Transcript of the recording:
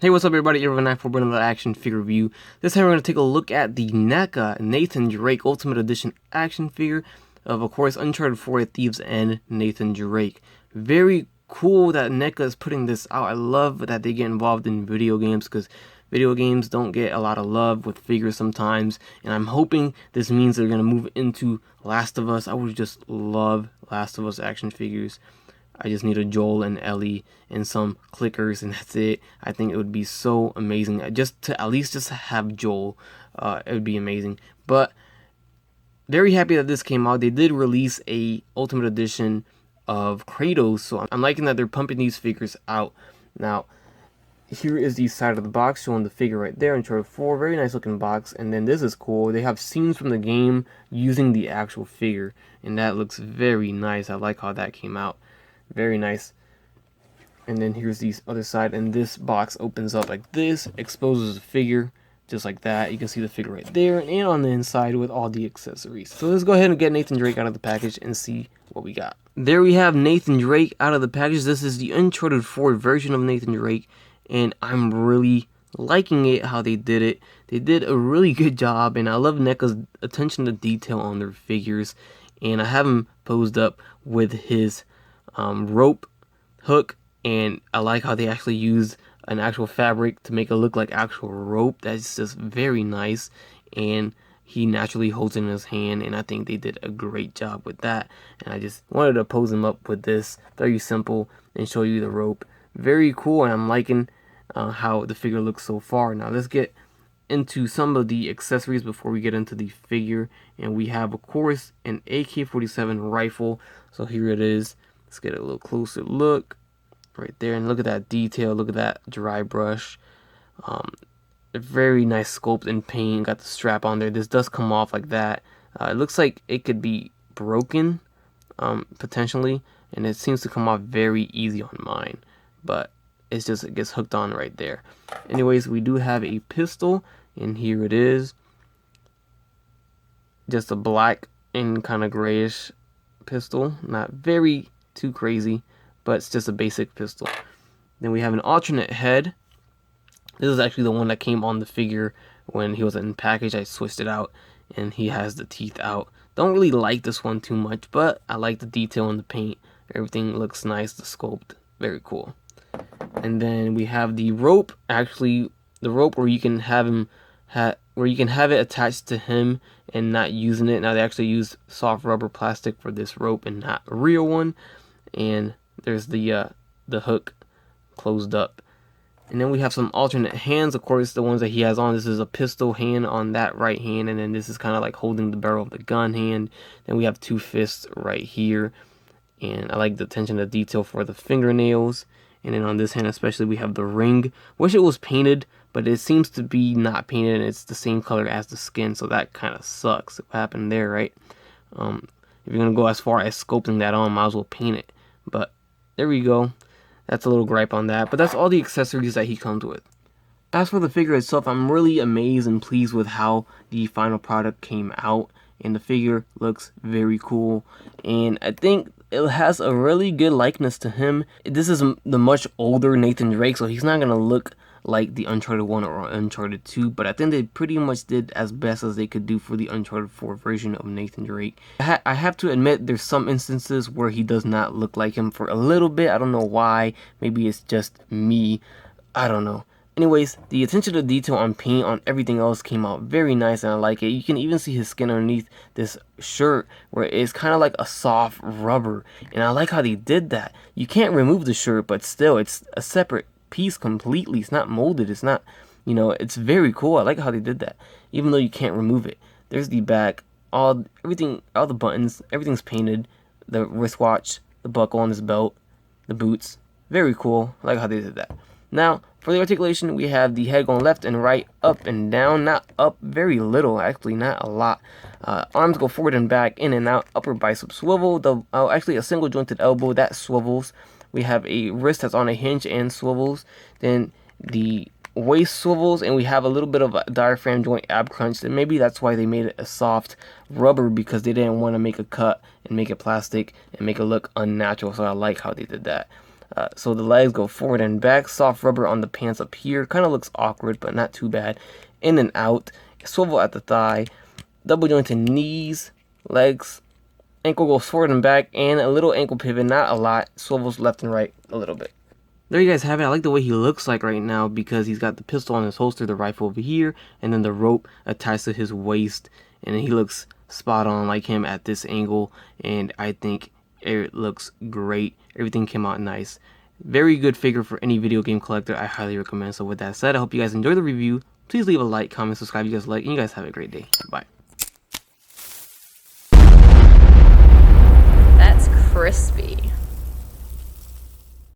Hey, what's up everybody, everyone for another action figure review. This time we're going to take a look at the NECA Nathan Drake Ultimate Edition action figure of course, Uncharted 4 Thieves and Nathan Drake. Very cool that NECA is putting this out. I love that they get involved in video games because video games don't get a lot of love with figures sometimes. And I'm hoping this means they're going to move into Last of Us. I would just love Last of Us action figures. I just need a Joel and Ellie and some clickers, and that's it. I think it would be so amazing just to at least just have Joel. It would be amazing. But very happy that this came out. They did release a Ultimate Edition of Kratos, so I'm liking that they're pumping these figures out. Now, here is the side of the box showing the figure right there, Uncharted 4. Very nice looking box. And then this is cool. They have scenes from the game using the actual figure, and that looks very nice. I like how that came out. Very nice. And then here's the other side, and this box opens up like this, exposes the figure just like that. You can see the figure right there, and on the inside with all the accessories. So let's go ahead and get Nathan Drake out of the package and see what we got. There we have Nathan Drake out of the package. This is the Uncharted 4 version of Nathan Drake, and I'm really liking it how they did it. They did a really good job, and I love NECA's attention to detail on their figures. And I have him posed up with his rope hook, and I like how they actually use an actual fabric to make it look like actual rope. That's just very nice, and he naturally holds it in his hand, and I think they did a great job with that. And I just wanted to pose him up with this, very simple, and show you the rope. Very cool, and I'm liking how the figure looks so far. Now let's get into some of the accessories before we get into the figure. And we have, of course, an AK-47 rifle. So here it is. Let's get a little closer look right there, and look at that detail. Look at that dry brush. A very nice sculpt and paint. Got the strap on there. This does come off like that. It looks like it could be broken potentially, and it seems to come off very easy on mine, but it's just, it gets hooked on right there. Anyways, we do have a pistol, and here it is. Just a black and kind of grayish pistol. Not very too crazy, but it's just a basic pistol. Then we have an alternate head. This is actually the one that came on the figure when he was in package. I switched it out, and he has the teeth out. Don't really like this one too much, but I like the detail in the paint. Everything looks nice. The sculpt, very cool. And then we have the rope. Actually, the rope where you can have him where you can have it attached to him and not using it. Now they actually use soft rubber plastic for this rope and not a real one. And there's the hook closed up. And then we have some alternate hands, of course, the ones that he has on. This is a pistol hand on that right hand, and then this is kind of like holding the barrel of the gun hand. Then we have two fists right here, and I like the attention to detail for the fingernails. And then on this hand especially, we have the ring. Wish it was painted, but it seems to be not painted, and it's the same color as the skin, so that kind of sucks. What happened there, right? If you're gonna go as far as sculpting that on, might as well paint it. But there we go. That's a little gripe on that, but that's all the accessories that he comes with. As for the figure itself, I'm really amazed and pleased with how the final product came out, and the figure looks very cool, and I think it has a really good likeness to him. This is the much older Nathan Drake, so he's not gonna look like the Uncharted 1 or Uncharted 2, but I think they pretty much did as best as they could do for the Uncharted 4 version of Nathan Drake. I have to admit, there's some instances where he does not look like him for a little bit. I don't know why. Maybe it's just me. I don't know. Anyways, the attention to detail on paint on everything else came out very nice, and I like it. You can even see his skin underneath this shirt where it's kind of like a soft rubber, and I like how they did that. You can't remove the shirt, but still, it's a separate piece completely. It's not molded. It's not, you know, it's very cool. I like how they did that, even though you can't remove it. There's the back, everything, all the buttons, everything's painted. The wristwatch, the buckle on his belt, the boots, very cool. I like how they did that. Now, for the articulation, we have the head going left and right, up and down. Not up very little, actually, not a lot. Arms go forward and back, in and out. Upper bicep swivel. Actually, a single jointed elbow that swivels. We have a wrist that's on a hinge and swivels. Then the waist swivels, and we have a little bit of a diaphragm joint ab crunch. And maybe that's why they made it a soft rubber, because they didn't want to make a cut and make it plastic and make it look unnatural. So I like how they did that. So the legs go forward and back. Soft rubber on the pants up here. Kind of looks awkward, but not too bad. In and out. Swivel at the thigh. Double jointed knees, legs. Ankle goes forward and back, and a little ankle pivot, not a lot. Swivels left and right a little bit. There you guys have it. I like the way he looks like right now because he's got the pistol on his holster, the rifle over here, and then the rope attached to his waist. And he looks spot on like him at this angle, and I think it looks great. Everything came out nice. Very good figure for any video game collector. I highly recommend. So with that said, I hope you guys enjoy the review. Please leave a like, comment, subscribe if you guys like, and you guys have a great day. Bye.